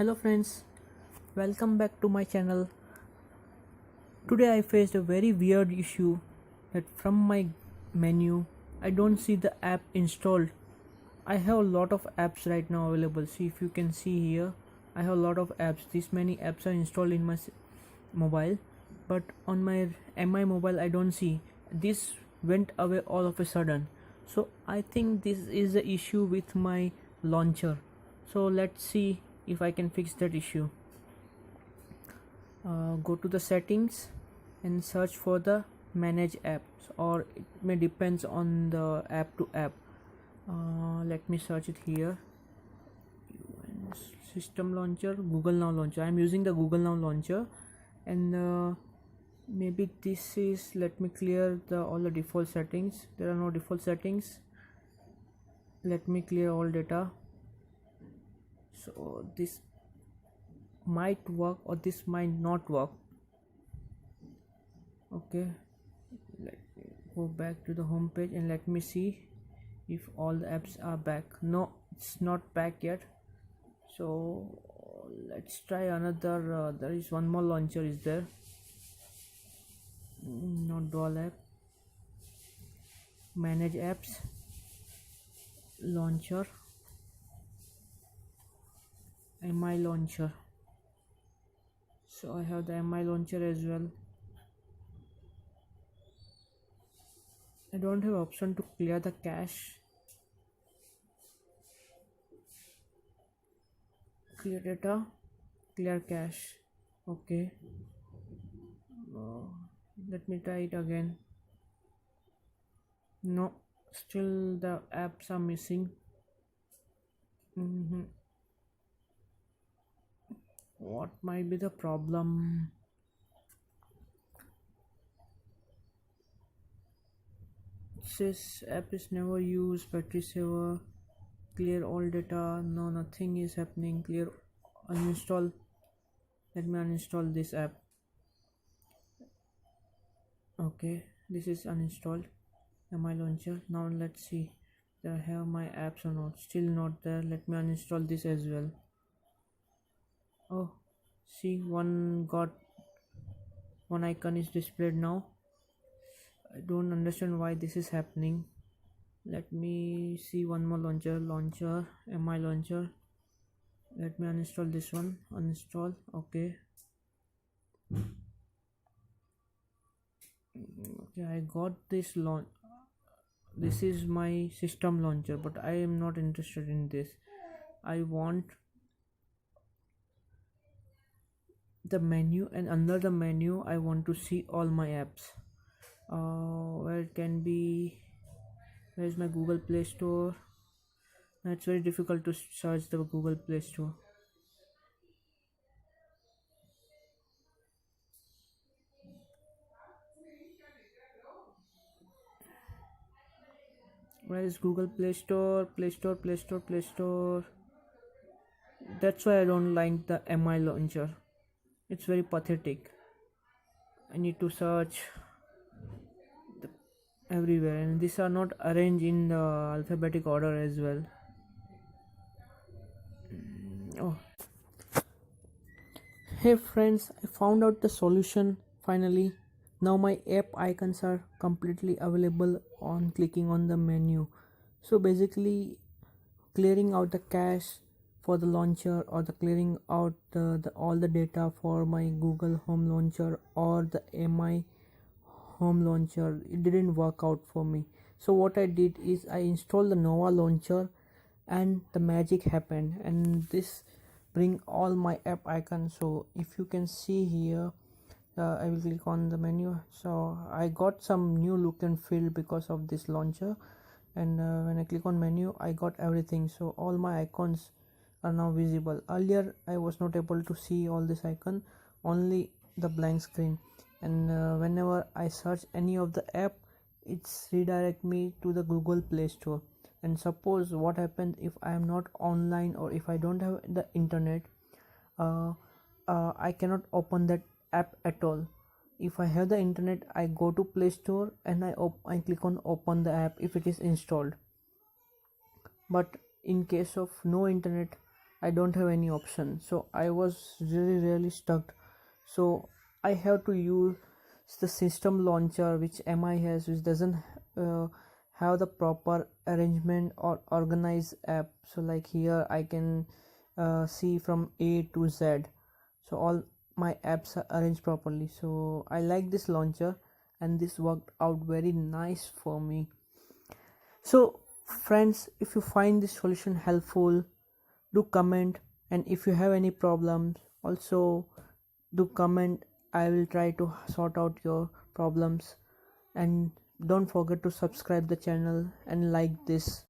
Hello friends, welcome back to my channel. Today I faced a very weird issue that from my menu I don't see the app installed. I have a lot of apps right now available. See, if you can see here, I have a lot of apps. This many apps are installed in my mobile, but on my MI mobile I don't see. This went away all of a sudden. So I think this is the issue with my launcher. So let's see if I can fix that issue. Go to the settings and search for the manage apps, or it may depends on the app to app. Let me search it here. System launcher, Google Now launcher. I'm using the Google Now launcher, and maybe this is, let me clear all the default settings. There are no default settings. Let me clear all data. So this might work or this might not work. Okay, let me go back to the home page and let me see if all the apps are back. No, it's not back yet. So let's try another. There is one more launcher is there. Not dual app. Manage apps, launcher, MI launcher. So I have the MI launcher as well. I don't have option to clear the cache. Clear data, clear cache. Okay, let me try it again. No, still the apps are missing. What might be the problem? It says app is never used, battery saver, clear all data. No, nothing is happening. Clear, uninstall. Let me uninstall this app. Okay, this is uninstalled. MI launcher. Now let's see that I have my apps or not. Still not there. Let me uninstall this as well. Oh, see, one icon is displayed now. I don't understand why this is happening. Let me see one more launcher, MI launcher. Let me uninstall this one. Uninstall. Okay, I got this launch. This is my system launcher, but I am not interested in this. I want the menu, and under the menu I want to see all my apps. Where it can be, where is my Google Play Store? It's very difficult to search the Google Play Store. Where is Google Play Store? Play Store. That's why I don't like the MI launcher. It's very pathetic. I need to search everywhere, and these are not arranged in the alphabetic order as well. Oh, hey friends, I found out the solution finally. Now my app icons are completely available on clicking on the menu. So basically, clearing out the cache for the launcher, or the clearing out all the data for my Google Home launcher or the MI home launcher, it didn't work out for me. So what I did is I installed the Nova launcher, and the magic happened, and this bring all my app icons. So if you can see here, I will click on the menu. So I got some new look and feel because of this launcher, and when I click on menu I got everything. So all my icons are now visible. Earlier I was not able to see all this icon, only the blank screen, and whenever I search any of the app, it's redirect me to the Google Play Store. And suppose what happens if I am not online, or if I don't have the internet, I cannot open that app at all. If I have the internet, I go to Play Store and I click on open the app if it is installed. But in case of no internet, I don't have any option. So I was really stuck. So I have to use the system launcher which MI has, which doesn't uh, have the proper arrangement or organized app. So like here I can see from A to Z, so all my apps are arranged properly. So I like this launcher, and this worked out very nice for me. So friends, if you find this solution helpful, do comment, and if you have any problems also do comment. I will try to sort out your problems, and don't forget to subscribe the channel and like this.